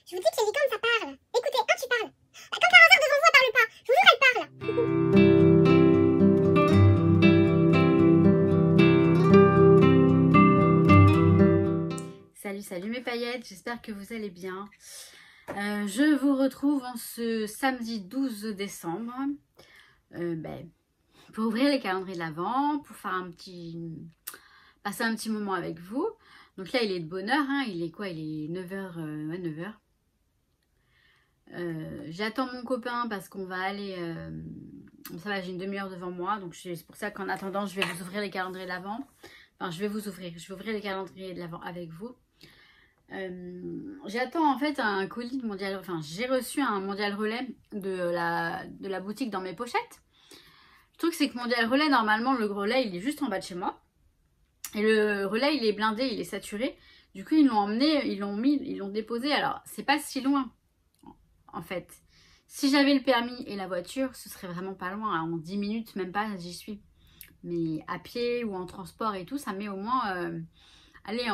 Je vous dis que les licornes, ça parle. Écoutez, quand tu parles. Bah, comme par hasard, devant vous, elle parle pas. Je vous jure, elle parle. Salut, salut mes paillettes, j'espère que vous allez bien. Je vous retrouve en ce samedi 12 décembre pour ouvrir les calendriers de l'Avent, pour faire passer un petit moment avec vous. Donc là, il est de bonne heure, hein. Il est quoi? Il est 9h, 9h. J'attends mon copain parce qu'on va aller... ça va, j'ai une demi-heure devant moi, donc c'est pour ça qu'en attendant, je vais vous ouvrir les calendriers de l'Avent. Enfin, je vais ouvrir les calendriers de l'Avent avec vous. J'attends en fait un colis de Mondial, enfin j'ai reçu un Mondial Relais de la boutique dans mes pochettes. Le truc c'est que Mondial Relais, normalement le relais il est juste en bas de chez moi. Et le relais il est blindé, il est saturé. Du coup ils l'ont emmené, ils l'ont déposé. Alors c'est pas si loin en fait. Si j'avais le permis et la voiture, ce serait vraiment pas loin. En 10 minutes, même pas, j'y suis. Mais à pied ou en transport et tout, ça met au moins, allez,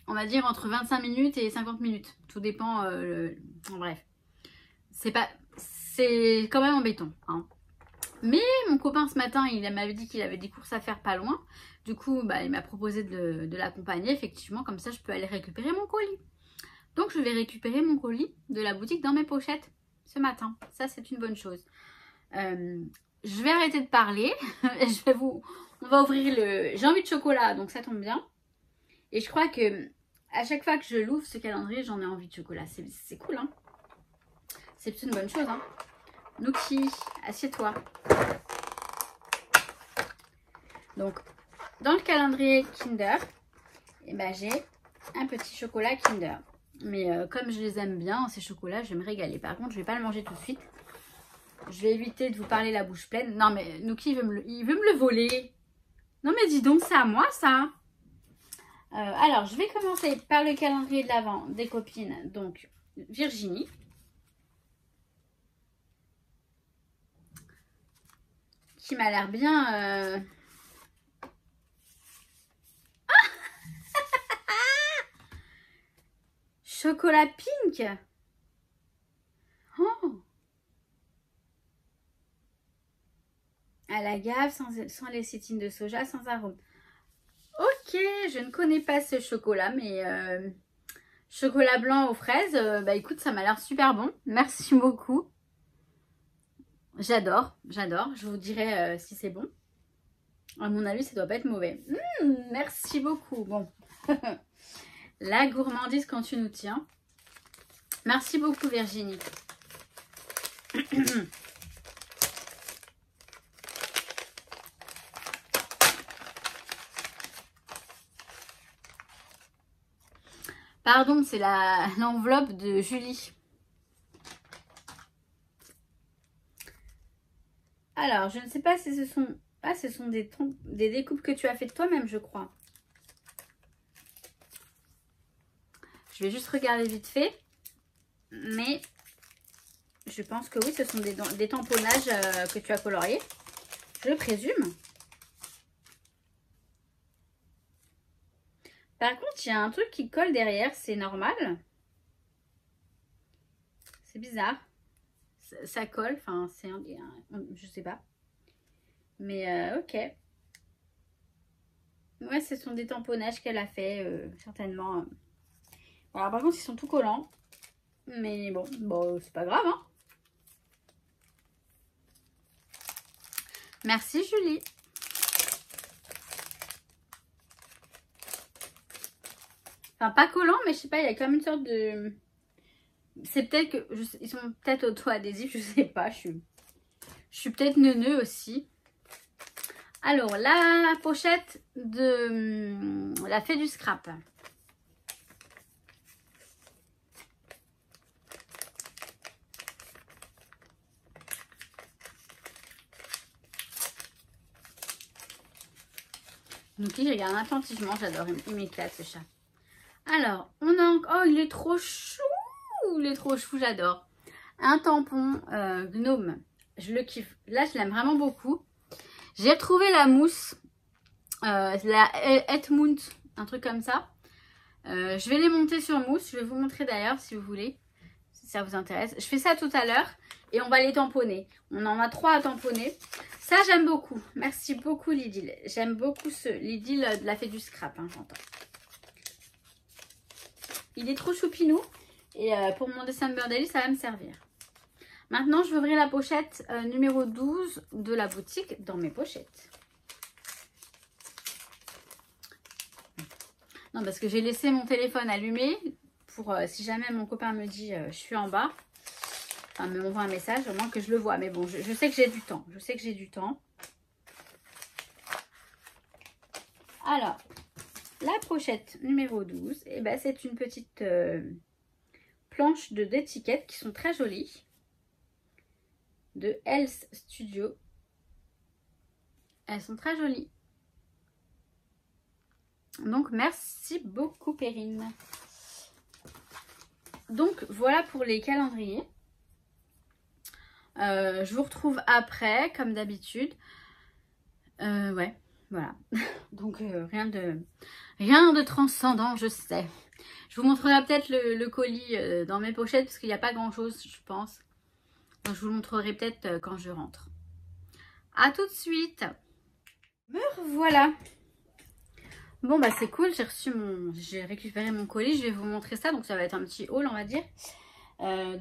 on va dire entre 25 minutes et 50 minutes. Tout dépend. Bref. C'est quand même embêtant. Hein. Mais mon copain ce matin, il m'avait dit qu'il avait des courses à faire pas loin. Du coup, bah, il m'a proposé de l'accompagner. Effectivement, comme ça, je peux aller récupérer mon colis. Donc, je vais récupérer mon colis de la boutique dans mes pochettes ce matin. Ça, c'est une bonne chose. Je vais arrêter de parler. On va ouvrir le... J'ai envie de chocolat, donc ça tombe bien. Et je crois que à chaque fois que je l'ouvre, ce calendrier, j'en ai envie de chocolat. C'est cool, hein. C'est plutôt une bonne chose, hein. Nouki, assieds-toi. Donc, dans le calendrier Kinder, eh ben, j'ai un petit chocolat Kinder. Mais comme je les aime bien, ces chocolats, je vais me régaler. Par contre, je ne vais pas le manger tout de suite. Je vais éviter de vous parler la bouche pleine. Non, mais Nouki, il veut me le voler. Non, mais dis donc, c'est à moi, ça. Alors, je vais commencer par le calendrier de l'Avent des copines. Donc, Virginie. Qui m'a l'air bien... Chocolat pink. Oh. À la gave, sans lécithine de soja, sans arôme. Ok, je ne connais pas ce chocolat, mais chocolat blanc aux fraises, bah écoute, ça m'a l'air super bon. Merci beaucoup. J'adore, j'adore. Je vous dirai si c'est bon. À mon avis, ça doit pas être mauvais. Merci beaucoup. Bon, la gourmandise quand tu nous tiens. Merci beaucoup, Virginie. Pardon, c'est l'enveloppe de Julie. Alors, je ne sais pas si ce sont... Ah, ce sont des découpes que tu as faites toi-même, je crois. Je vais juste regarder vite fait. Mais je pense que oui, ce sont des tamponnages que tu as coloriés. Je présume. Par contre, il y a un truc qui colle derrière. C'est normal. C'est bizarre. Ça colle. Enfin, je sais pas. Mais ok. Ouais, ce sont des tamponnages qu'elle a fait, certainement. Alors, par contre, ils sont tout collants. Mais bon, c'est pas grave, hein. Merci, Julie. Enfin, pas collant, mais je sais pas, il y a quand même une sorte de... C'est peut-être que... Ils sont peut-être auto-adhésifs, je sais pas. Je suis peut-être neuneux aussi. Alors, la pochette de la fée du scrap. Donc, je regarde attentivement, j'adore, il m'éclate ce chat. Alors, on a... Oh, il est trop chou! Il est trop chou, j'adore. Un tampon gnome, je le kiffe. Là, je l'aime vraiment beaucoup. J'ai retrouvé la mousse, la Edmund, un truc comme ça. Je vais les monter sur mousse. Je vais vous montrer d'ailleurs si vous voulez. Si ça vous intéresse. Je fais ça tout à l'heure. Et on va les tamponner. On en a 3 à tamponner. Ça, j'aime beaucoup. Merci beaucoup, Lidl. J'aime beaucoup ce Lidl de la fée du scrap. Hein, j'entends. Il est trop choupinou. Et pour mon December Daily, ça va me servir. Maintenant, je vais ouvrir la pochette numéro 12 de la boutique dans mes pochettes. Non, parce que j'ai laissé mon téléphone allumé pour si jamais mon copain me dit je suis en bas. Enfin, me m'envoie un message, au moins que je le vois. Mais bon, je sais que j'ai du temps. Je sais que j'ai du temps. Alors, la pochette numéro 12, eh ben, c'est une petite planche d'étiquettes qui sont très jolies. De Health Studio. Elles sont très jolies. Donc, merci beaucoup, Perrine. Donc, voilà pour les calendriers. Je vous retrouve après, comme d'habitude. Ouais, voilà. Donc, rien de transcendant, je sais. Je vous montrerai peut-être le colis dans mes pochettes, parce qu'il n'y a pas grand-chose, je pense. Donc, je vous le montrerai peut-être quand je rentre. À tout de suite. Me revoilà. Bon, bah c'est cool, j'ai récupéré mon colis, je vais vous montrer ça. Donc, ça va être un petit haul, on va dire.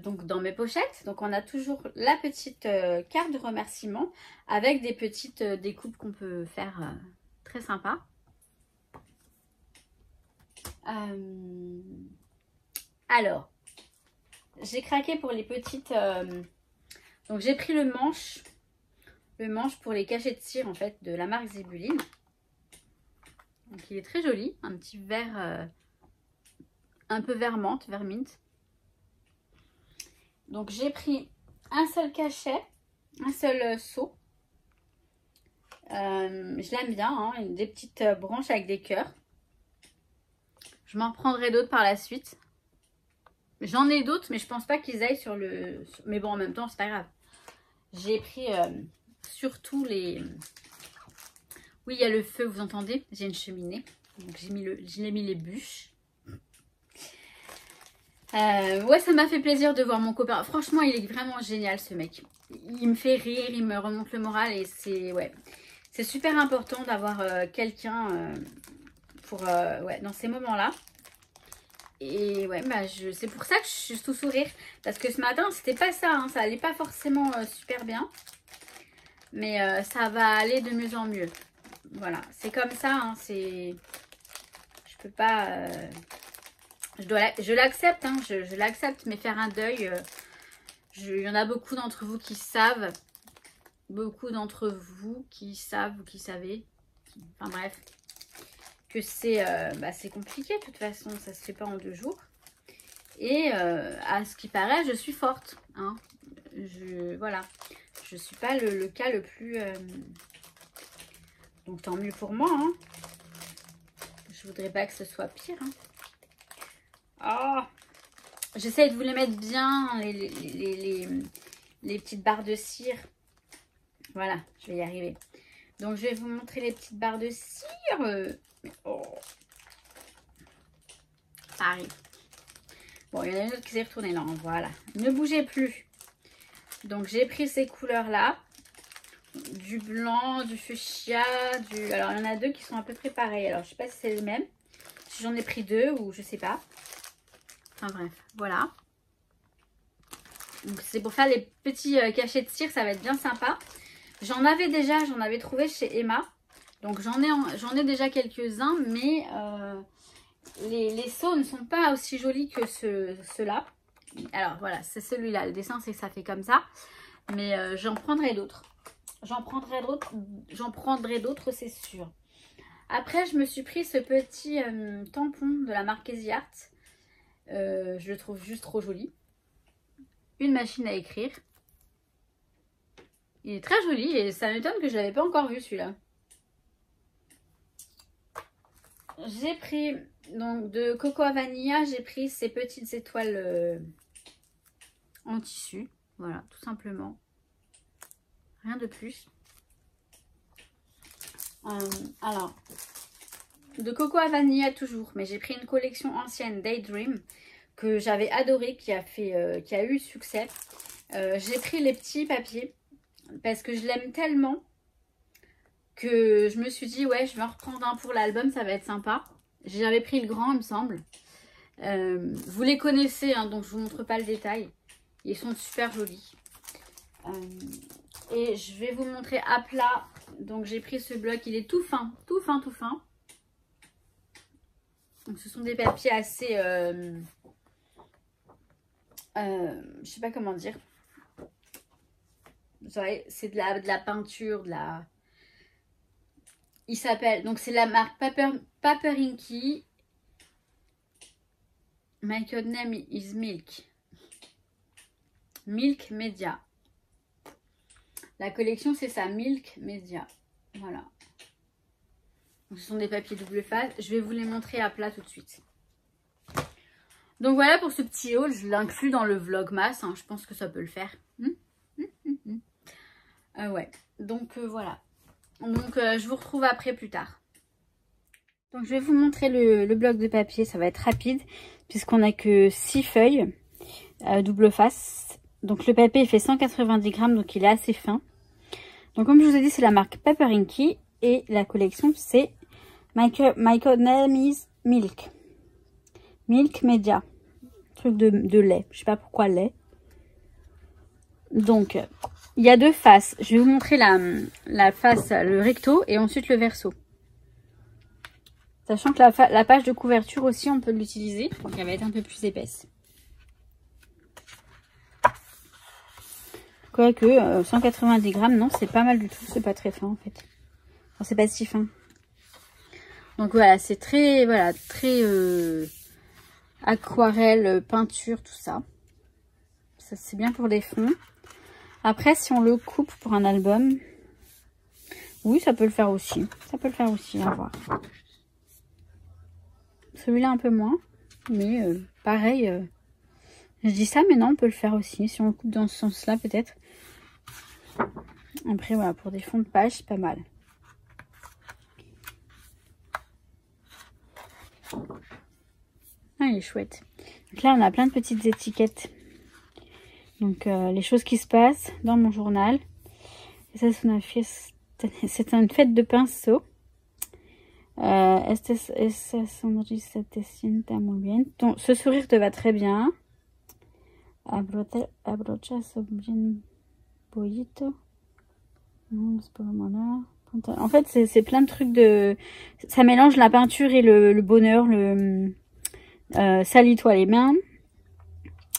Donc dans mes pochettes, donc on a toujours la petite carte de remerciement avec des petites découpes qu'on peut faire très sympa. Alors, j'ai craqué pour les petites. Donc j'ai pris le manche pour les cachets de cire en fait de la marque Zibuline. Donc il est très joli, un petit vert un peu vert menthe, vert mint. Donc j'ai pris un seul cachet, un seul seau. Je l'aime bien, hein, des petites branches avec des cœurs. Je m'en prendrai d'autres par la suite. J'en ai d'autres, mais je pense pas qu'ils aillent sur le... Mais bon, en même temps, c'est pas grave. J'ai pris surtout les... Oui, il y a le feu, vous entendez? J'ai une cheminée. Donc j'ai mis les bûches. Ouais, ça m'a fait plaisir de voir mon copain. Franchement, il est vraiment génial, ce mec. Il me fait rire, il me remonte le moral et c'est ouais, c'est super important d'avoir quelqu'un pour ouais, dans ces moments-là. Et ouais, bah c'est pour ça que je suis tout sourire. Parce que ce matin, c'était pas ça, hein, ça allait pas forcément super bien. Mais ça va aller de mieux en mieux. Voilà, c'est comme ça, hein, c'est... Je peux pas... Je l'accepte, hein, je l'accepte, mais faire un deuil, il y en a beaucoup d'entre vous qui savent, beaucoup d'entre vous qui savent ou qui savez, enfin bref, que c'est compliqué de toute façon, ça se fait pas en 2 jours. Et à ce qui paraît, je suis forte, hein, voilà, je suis pas le cas le plus, donc tant mieux pour moi, hein. Je voudrais pas que ce soit pire, hein. Oh, j'essaie de vous les mettre bien, les petites barres de cire. Voilà, je vais y arriver. Donc, je vais vous montrer les petites barres de cire. Oh, ça arrive. Bon, il y en a une autre qui s'est retournée là. Voilà, ne bougez plus. Donc, j'ai pris ces couleurs-là. Du blanc, du fuchsia, Alors, il y en a 2 qui sont à peu près pareils. Alors, je sais pas si c'est les mêmes. Si j'en ai pris 2 ou je sais pas. Enfin bref, voilà. Donc c'est pour faire les petits cachets de cire, ça va être bien sympa. J'en avais trouvé chez Emma. Donc j'en ai déjà quelques-uns, mais les seaux ne sont pas aussi jolis que ceux-là. Alors voilà, c'est celui-là. Le dessin, c'est que ça fait comme ça. Mais j'en prendrai d'autres. J'en prendrai d'autres, c'est sûr. Après, je me suis pris ce petit tampon de la marque Easy Art. Je le trouve juste trop joli. Une machine à écrire. Il est très joli et ça m'étonne que je ne l'avais pas encore vu celui-là. J'ai pris donc de Cocoa Vanilla, j'ai pris ces petites étoiles en tissu. Voilà, tout simplement. Rien de plus. Alors, de Coco à Vanilla toujours. Mais j'ai pris une collection ancienne Daydream que j'avais adorée, qui a eu succès. J'ai pris les petits papiers parce que je l'aime tellement que je me suis dit ouais, je vais en reprendre un pour l'album, ça va être sympa. J'avais pris le grand, il me semble. Vous les connaissez, hein, donc je vous montre pas le détail. Ils sont super jolis. Et je vais vous montrer à plat. Donc j'ai pris ce bloc, il est tout fin, tout fin, tout fin. Donc ce sont des papiers assez... je sais pas comment dire. C'est de la peinture, de la... Il s'appelle... Donc c'est la marque Paper Inky. My code name is Milk. Milk Media. La collection c'est ça, Milk Media. Voilà. Donc, ce sont des papiers double face. Je vais vous les montrer à plat tout de suite. Donc voilà pour ce petit haul. Je l'inclus dans le vlogmas. Hein. Je pense que ça peut le faire. Ouais. Donc voilà. Donc je vous retrouve après plus tard. Donc je vais vous montrer le bloc de papier. Ça va être rapide puisqu'on n'a que 6 feuilles double face. Donc le papier il fait 190 grammes. Donc il est assez fin. Donc comme je vous ai dit c'est la marque Paper Inky. Et la collection c'est My code name is Milk. Milk Media. Truc de lait. Je sais pas pourquoi lait. Donc, il y a 2 faces. Je vais vous montrer la face, le recto et ensuite le verso. Sachant que la page de couverture aussi, on peut l'utiliser. Donc, elle va être un peu plus épaisse. Quoique, 190 grammes, non, c'est pas mal du tout. C'est pas très fin en fait. Enfin, c'est pas si fin. Donc voilà, c'est très, aquarelle, peinture, tout ça. Ça c'est bien pour les fonds. Après, si on le coupe pour un album, oui, ça peut le faire aussi. Ça peut le faire aussi, à voir. Celui-là un peu moins, mais pareil. Je dis ça, mais non, on peut le faire aussi. Si on le coupe dans ce sens-là, peut-être. Après, voilà, pour des fonds de page, c'est pas mal. Ah, il est chouette. Donc là, on a plein de petites étiquettes. Donc, les choses qui se passent dans mon journal. Et ça, c'est une fête de pinceau. Donc, ce sourire te va très bien. Abrochazo bien bonito. Non, c'est pas vraiment là. En fait, c'est plein de trucs de... Ça mélange la peinture et le bonheur. Salis-toi les mains.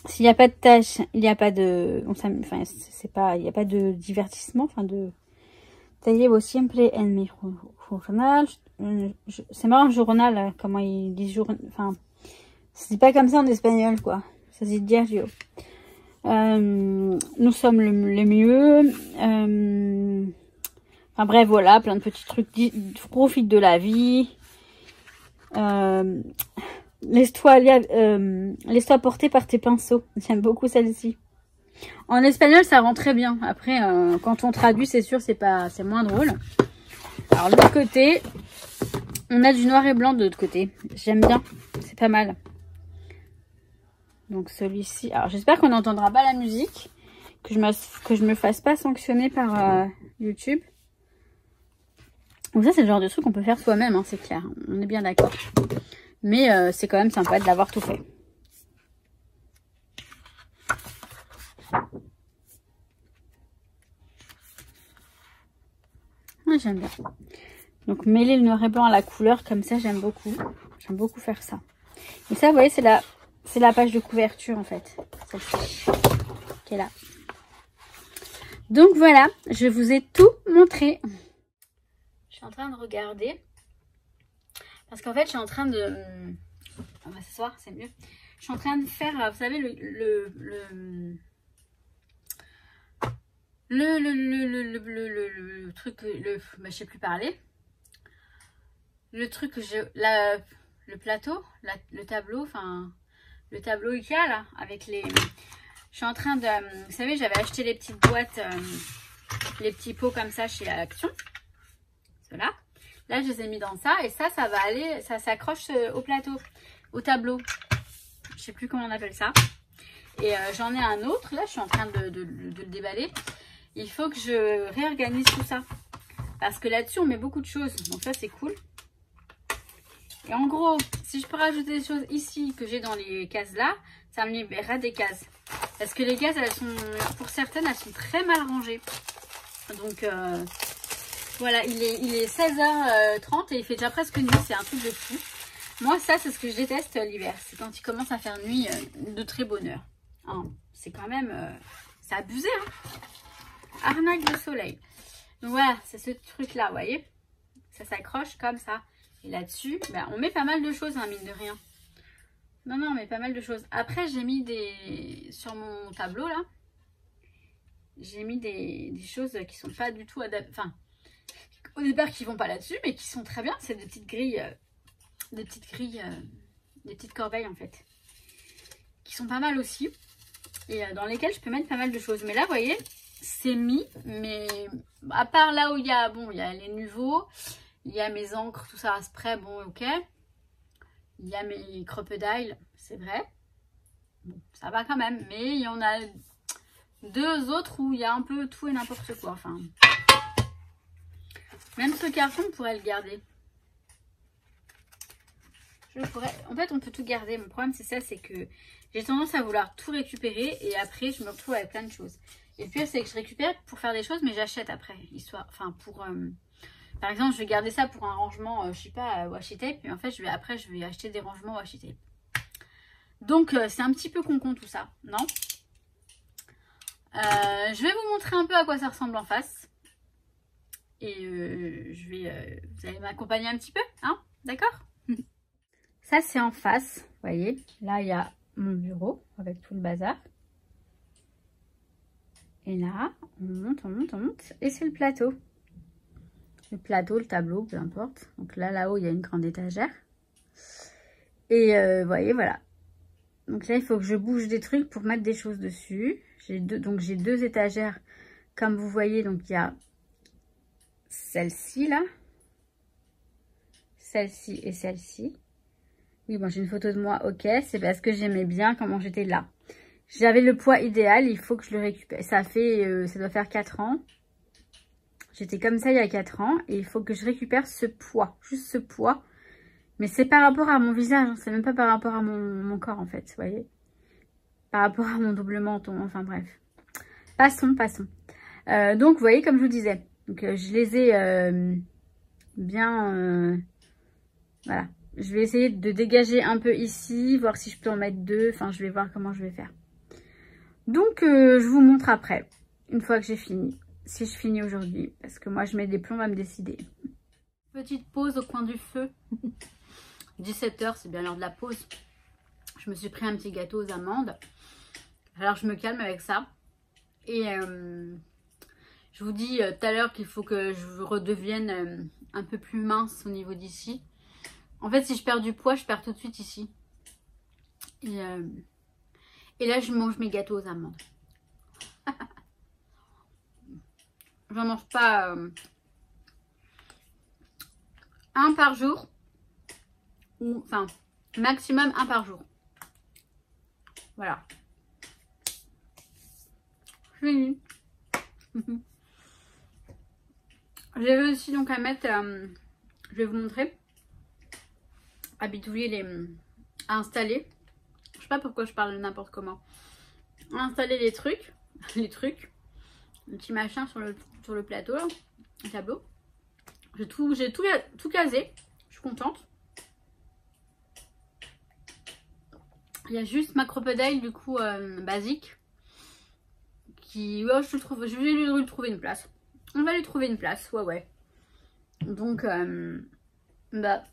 S'il n'y a pas de tâches, il n'y a pas de... Enfin, c'est pas... Il n'y a pas de divertissement. Enfin, de... Taller siempre en mi journal. C'est marrant, journal, comment ils disent journal. Enfin, c'est pas comme ça en espagnol, quoi. Ça se dit diario. Nous sommes les mieux. Enfin bref, voilà, plein de petits trucs. Profite de la vie. Laisse-toi porter par tes pinceaux. J'aime beaucoup celle-ci. En espagnol, ça rend très bien. Après, quand on traduit, c'est sûr, c'est moins drôle. Alors, de l'autre côté, on a du noir et blanc de l'autre côté. J'aime bien. C'est pas mal. Donc, celui-ci. Alors, j'espère qu'on n'entendra pas la musique. Que je me fasse pas sanctionner par YouTube. Donc ça, c'est le genre de truc qu'on peut faire soi-même, hein, c'est clair. On est bien d'accord. Mais c'est quand même sympa de l'avoir tout fait. J'aime bien. Donc mêler le noir et blanc à la couleur comme ça, j'aime beaucoup. J'aime beaucoup faire ça. Et ça, vous voyez, c'est la page de couverture en fait. Celle-ci qui est là. Donc voilà, je vous ai tout montré. Je suis en train de regarder. Parce qu'en fait, je suis en train de... On va s'asseoir, c'est mieux. Je suis en train de faire, vous savez, le truc, je sais plus parler. Le truc que le plateau, le tableau, enfin, le tableau Ikea, là, avec les... Je suis en train de... Vous savez, j'avais acheté les petites boîtes, les petits pots comme ça chez Action. Ceux-là. Là, je les ai mis dans ça. Et ça va aller, ça s'accroche au plateau, au tableau. Je sais plus comment on appelle ça. Et j'en ai un autre. Là, je suis en train de le déballer. Il faut que je réorganise tout ça. Parce que là-dessus, on met beaucoup de choses. Donc ça, c'est cool. Et en gros, si je peux rajouter des choses ici que j'ai dans les cases là, ça me libérera des cases. Parce que les cases, elles sont, pour certaines, elles sont très mal rangées. Donc voilà, il est 16h30 et il fait déjà presque nuit. C'est un truc de fou. Moi, ça, c'est ce que je déteste l'hiver. C'est quand il commence à faire nuit de très bonne heure. Hein, c'est quand même... c'est abusé, hein. Arnaque de soleil. Donc voilà, c'est ce truc-là, vous voyez. Ça s'accroche comme ça. Et là-dessus, ben, on met pas mal de choses, hein, mine de rien. Non, on met pas mal de choses. Après, j'ai mis des... Sur mon tableau, là, j'ai mis des choses qui sont pas du tout adaptées. Enfin, au départ, qui vont pas là-dessus, mais qui sont très bien. C'est des petites grilles... des petites corbeilles, en fait. Qui sont pas mal aussi. Et dans lesquelles je peux mettre pas mal de choses. Mais là, vous voyez, c'est mis. Mais à part là où il y a... Bon, il y a les nuveaux... Il y a mes encres, tout ça à spray, bon, ok. Il y a mes crocodiles, c'est vrai. Bon, ça va quand même. Mais il y en a deux autres où il y a un peu tout et n'importe quoi. Enfin, même ce carton, on pourrait le garder. En fait, on peut tout garder. Mon problème, c'est ça, c'est que j'ai tendance à vouloir tout récupérer. Et après, je me retrouve avec plein de choses. Et le pire, c'est que je récupère pour faire des choses, mais j'achète après. Histoire, enfin, pour... Par exemple, je vais garder ça pour un rangement, je sais pas, washi tape. Et en fait, après, je vais acheter des rangements washi tape. Donc, c'est un petit peu con tout ça, non? Je vais vous montrer un peu à quoi ça ressemble en face. Et vous allez m'accompagner un petit peu, hein? D'accord? Ça, c'est en face, vous voyez. Là, il y a mon bureau avec tout le bazar. Et là, on monte, on monte, on monte. Et c'est le plateau. Le plateau, le tableau, peu importe. Donc là-haut, il y a une grande étagère. Et vous voyez, voilà. Donc là, il faut que je bouge des trucs pour mettre des choses dessus. J'ai deux étagères, comme vous voyez. Donc il y a celle-ci, là. Celle-ci et celle-ci. Oui, bon, j'ai une photo de moi, ok. C'est parce que j'aimais bien comment j'étais là. J'avais le poids idéal, il faut que je le récupère. Ça doit faire 4 ans. J'étais comme ça il y a 4 ans et il faut que je récupère ce poids, juste ce poids. Mais c'est par rapport à mon visage, hein, c'est même pas par rapport à mon corps en fait, vous voyez. Par rapport à mon double menton, enfin bref. Passons. Donc vous voyez, comme je vous disais, donc, je les ai bien... voilà. Je vais essayer de dégager un peu ici, voir si je peux en mettre 2. Enfin, je vais voir comment je vais faire. Donc, je vous montre après, une fois que j'ai fini. Si je finis aujourd'hui, parce que moi je mets des plombs à me décider. Petite pause au coin du feu. 17 h, c'est bien l'heure de la pause. Je me suis pris un petit gâteau aux amandes. Alors je me calme avec ça. Et je vous dis tout à l'heure qu'il faut que je redevienne un peu plus mince au niveau d'ici. En fait, si je perds du poids, je perds tout de suite ici. Et là, je mange mes gâteaux aux amandes. J'en mange pas un par jour. Ou, enfin, maximum un par jour. Voilà. Fini. J'ai réussi donc à mettre... je vais vous montrer. À bidouiller à installer. Je sais pas pourquoi je parle de n'importe comment. À installer les trucs. Le petit machin sur le plateau, là, le tableau. J'ai tout casé. Je suis contente. Il y a juste ma crocodile, du coup, basique. Qui, ouais, je vais lui trouver une place. On va lui trouver une place, ouais. Donc, bah,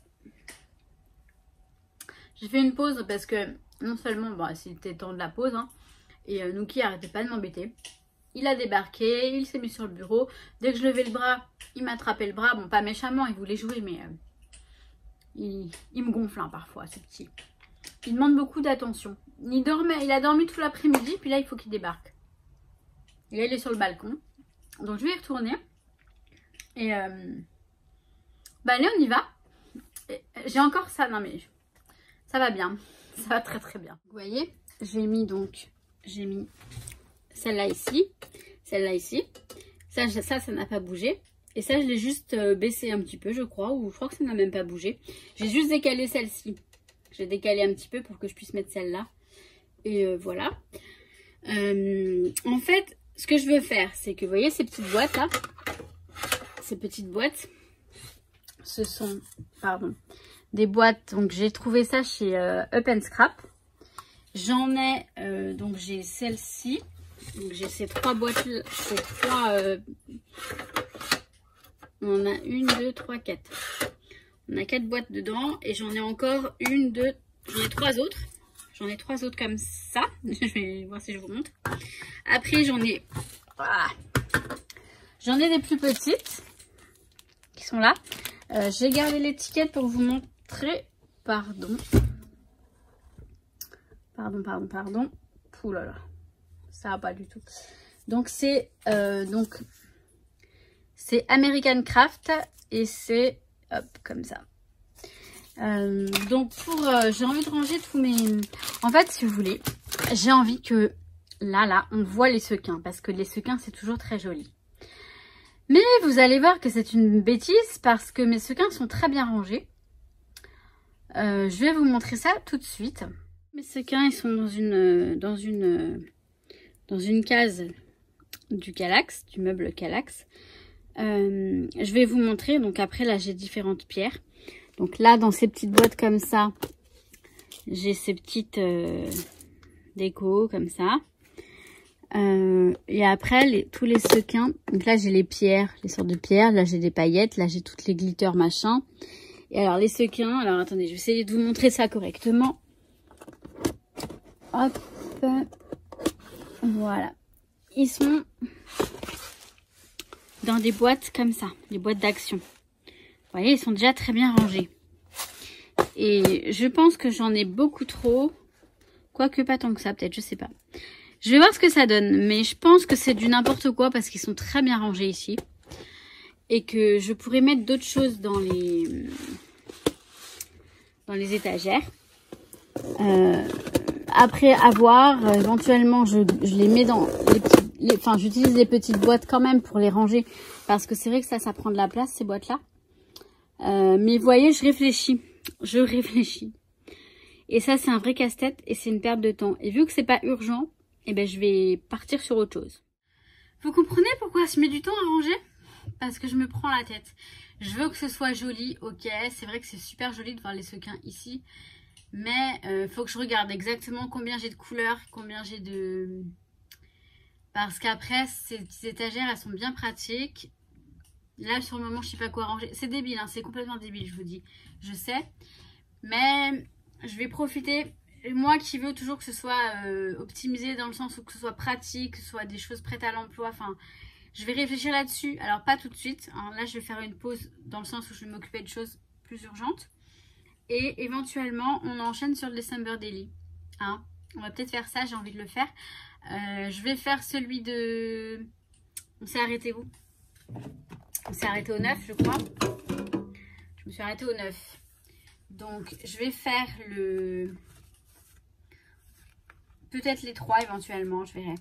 j'ai fait une pause parce que, non seulement, bah, c'était temps de la pause, hein, et Nuki arrêtait pas de m'embêter. Il a débarqué, il s'est mis sur le bureau. Dès que je levais le bras, il m'a attrapé le bras. Bon, pas méchamment, il voulait jouer, mais il me gonfle hein, parfois, ce petit. Il demande beaucoup d'attention. Il a dormi tout l'après-midi, puis là, il faut qu'il débarque. Et là, il est sur le balcon. Donc, je vais y retourner. Et Bah allez, on y va. J'ai encore ça, non mais ça va bien. Ça va très très bien. Vous voyez, j'ai mis celle-là ici, celle-là ici. Ça n'a pas bougé. Et ça, je l'ai juste baissé un petit peu, je crois. Ou je crois que ça n'a même pas bougé. J'ai juste décalé celle-ci. J'ai décalé un petit peu pour que je puisse mettre celle-là. Et voilà. En fait, ce que je veux faire, c'est que vous voyez ces petites boîtes là. Ces petites boîtes. Ce sont, pardon, des boîtes. Donc j'ai trouvé ça chez Up and Scrap. J'en ai, donc j'ai celle-ci. Donc j'ai ces trois boîtes, ces trois. On en a 1, 2, 3, 4. On a 4 boîtes dedans et j'en ai encore une, deux, j'en ai 3 autres. J'en ai 3 autres comme ça. Je vais voir si je vous montre. Après j'en ai, j'en ai des plus petites qui sont là. J'ai gardé l'étiquette pour vous montrer. Pardon. Ouh là là. Ça va pas du tout. Donc c'est American Craft et c'est hop comme ça. Donc j'ai envie de ranger tous mes... En fait, si vous voulez, j'ai envie que là on voit les sequins parce que les sequins c'est toujours très joli. Mais vous allez voir que c'est une bêtise parce que mes sequins sont très bien rangés. Je vais vous montrer ça tout de suite. Mes sequins, ils sont dans une case du Kallax, du meuble Kallax. Je vais vous montrer. Donc après, là, j'ai différentes pierres. Donc là, dans ces petites boîtes comme ça, j'ai ces petites décos comme ça. Et après, tous les sequins. Donc là, j'ai les pierres, les sortes de pierres. Là, j'ai des paillettes. Là, j'ai toutes les glitters machin. Et alors, les sequins. Alors, attendez, je vais essayer de vous montrer ça correctement. Hop. Voilà. Ils sont dans des boîtes comme ça. Des boîtes d'action. Vous voyez, ils sont déjà très bien rangés. Et je pense que j'en ai beaucoup trop. Quoique pas tant que ça, peut-être, je sais pas. Je vais voir ce que ça donne. Mais je pense que c'est du n'importe quoi parce qu'ils sont très bien rangés ici. Et que je pourrais mettre d'autres choses dans les étagères. Après avoir, éventuellement, je les mets dans les petits... Enfin, j'utilise les petites boîtes quand même pour les ranger. Parce que c'est vrai que ça prend de la place, ces boîtes-là. Mais vous voyez, je réfléchis. Et ça, c'est un vrai casse-tête et c'est une perte de temps. Et vu que c'est pas urgent, eh ben, je vais partir sur autre chose. Vous comprenez pourquoi je mets du temps à ranger? Parce que je me prends la tête. Je veux que ce soit joli, ok. C'est vrai que c'est super joli de voir les sequins ici. Mais faut que je regarde exactement combien j'ai de couleurs, combien j'ai de... Parce qu'après, ces petites étagères, elles sont bien pratiques. Là, sur le moment, je sais pas quoi ranger. C'est débile, hein, c'est complètement débile, je vous dis. Je sais. Mais je vais profiter. Moi qui veux toujours que ce soit optimisé dans le sens où que ce soit pratique, que ce soit des choses prêtes à l'emploi. Enfin, je vais réfléchir là-dessus. Alors, pas tout de suite. Hein. Là, je vais faire une pause dans le sens où je vais m'occuper de choses plus urgentes. Et éventuellement, on enchaîne sur le December Daily. Hein. On va peut-être faire ça, j'ai envie de le faire. Je vais faire celui de... On s'est arrêté où? On s'est arrêté au 9, je crois. Je me suis arrêtée au 9. Donc, je vais faire le... Peut-être les 3 éventuellement, je verrai.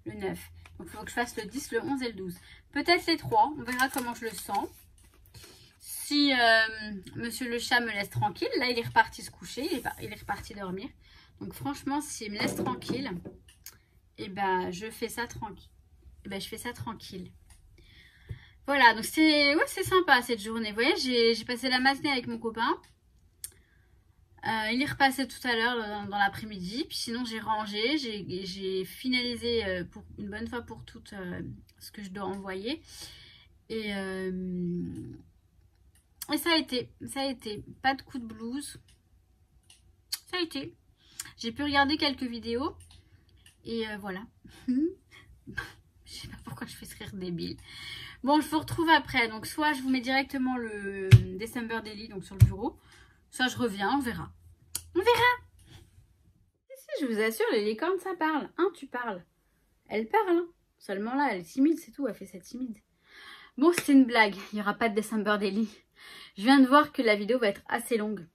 Le 9. Donc, il faut que je fasse le 10, le 11 et le 12. Peut-être les 3. On verra comment je le sens. Si monsieur le chat me laisse tranquille, là, il est reparti se coucher. Il est reparti dormir. Donc, franchement, s'il me laisse tranquille, et ben, je fais ça tranquille. Et ben, je fais ça tranquille. Voilà, donc c'est sympa cette journée. Vous voyez, j'ai passé la matinée avec mon copain. Il est repassé tout à l'heure dans l'après-midi. Puis sinon, j'ai rangé. J'ai finalisé pour une bonne fois pour toutes ce que je dois envoyer. Et ça a été. Pas de coup de blues. Ça a été. J'ai pu regarder quelques vidéos. Et voilà. Je sais pas pourquoi je fais ce rire débile. Bon, je vous retrouve après. Donc, soit je vous mets directement le December Daily donc sur le bureau. Soit je reviens, on verra. On verra. Si, je vous assure, les licornes, ça parle. Hein, tu parles. Elle parle. Hein. Seulement là, elle est timide, c'est tout. Elle fait cette timide. Bon, c'était une blague, il n'y aura pas de December Daily. Je viens de voir que la vidéo va être assez longue.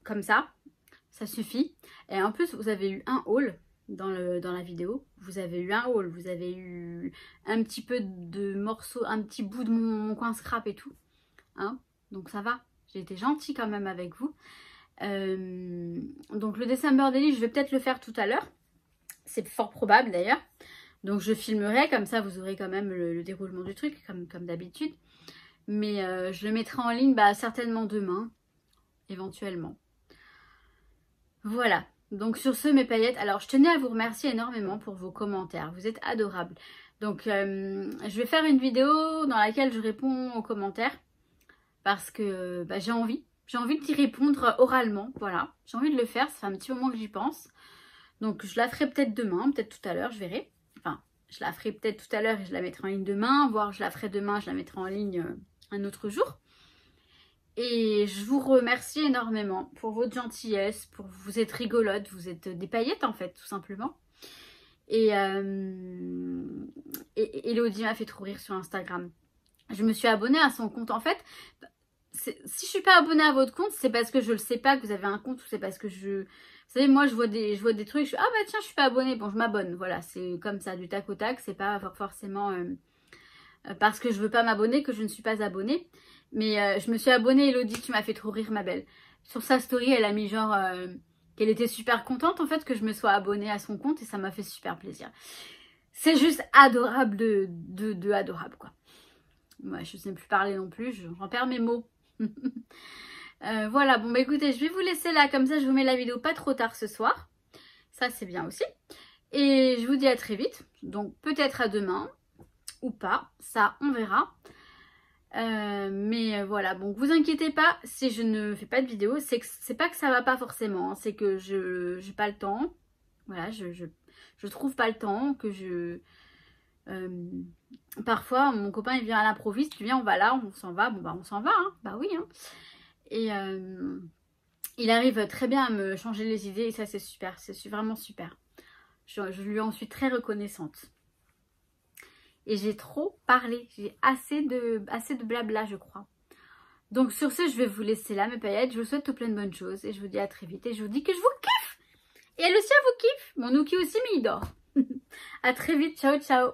Comme ça suffit. Et en plus, vous avez eu un haul dans la vidéo. Vous avez eu un haul, vous avez eu un petit peu de morceaux, un petit bout de mon coin scrap et tout. Hein, donc ça va, j'ai été gentille quand même avec vous. Donc le December Daily, je vais peut-être le faire tout à l'heure. C'est fort probable d'ailleurs. Donc je filmerai, comme ça vous aurez quand même le déroulement du truc, comme d'habitude. Mais je le mettrai en ligne certainement demain, éventuellement. Voilà, donc sur ce mes paillettes, alors je tenais à vous remercier énormément pour vos commentaires, vous êtes adorables. Donc je vais faire une vidéo dans laquelle je réponds aux commentaires parce que j'ai envie d'y répondre oralement, voilà. J'ai envie de le faire, ça fait un petit moment que j'y pense. Donc je la ferai peut-être demain, peut-être tout à l'heure, je verrai. Enfin, je la ferai peut-être tout à l'heure et je la mettrai en ligne demain, voire je la ferai demain, je la mettrai en ligne un autre jour. Et je vous remercie énormément pour votre gentillesse, vous êtes rigolote, vous êtes des paillettes en fait, tout simplement. Et Elodie m'a fait trop rire sur Instagram. Je me suis abonnée à son compte. En fait, si je suis pas abonnée à votre compte, c'est parce que je le sais pas que vous avez un compte ou c'est parce que je... Vous savez, moi je vois des trucs, je suis ah bah tiens, je suis pas abonnée, bon je m'abonne. Voilà, c'est comme ça, du tac au tac, c'est pas forcément parce que je veux pas m'abonner que je ne suis pas abonnée. Mais je me suis abonnée, Elodie, tu m'as fait trop rire ma belle. Sur sa story, elle a mis genre qu'elle était super contente en fait que je me sois abonnée à son compte et ça m'a fait super plaisir. C'est juste adorable de adorable quoi. Ouais, je ne sais plus parler non plus, j'en perds mes mots. Voilà, bon bah écoutez, je vais vous laisser là, comme ça je vous mets la vidéo pas trop tard ce soir. Ça c'est bien aussi. Et je vous dis à très vite, donc peut-être à demain ou pas, ça on verra. Mais voilà, bon, vous inquiétez pas si je ne fais pas de vidéo, c'est pas que ça va pas forcément, hein, c'est que j'ai pas le temps. Voilà, je trouve pas le temps, que parfois mon copain il vient à l'improviste, tu viens, on va là, on s'en va, bon bah on s'en va, hein, bah oui, hein. Et il arrive très bien à me changer les idées et ça c'est super, c'est vraiment super. Je lui en suis très reconnaissante. Et j'ai trop parlé, j'ai assez de blabla je crois. Donc sur ce, je vais vous laisser là mes paillettes. Je vous souhaite tout plein de bonnes choses et je vous dis à très vite. Et je vous dis que je vous kiffe. Et elle aussi elle vous kiffe. Mon Nuki aussi mais il dort. À très vite, ciao ciao.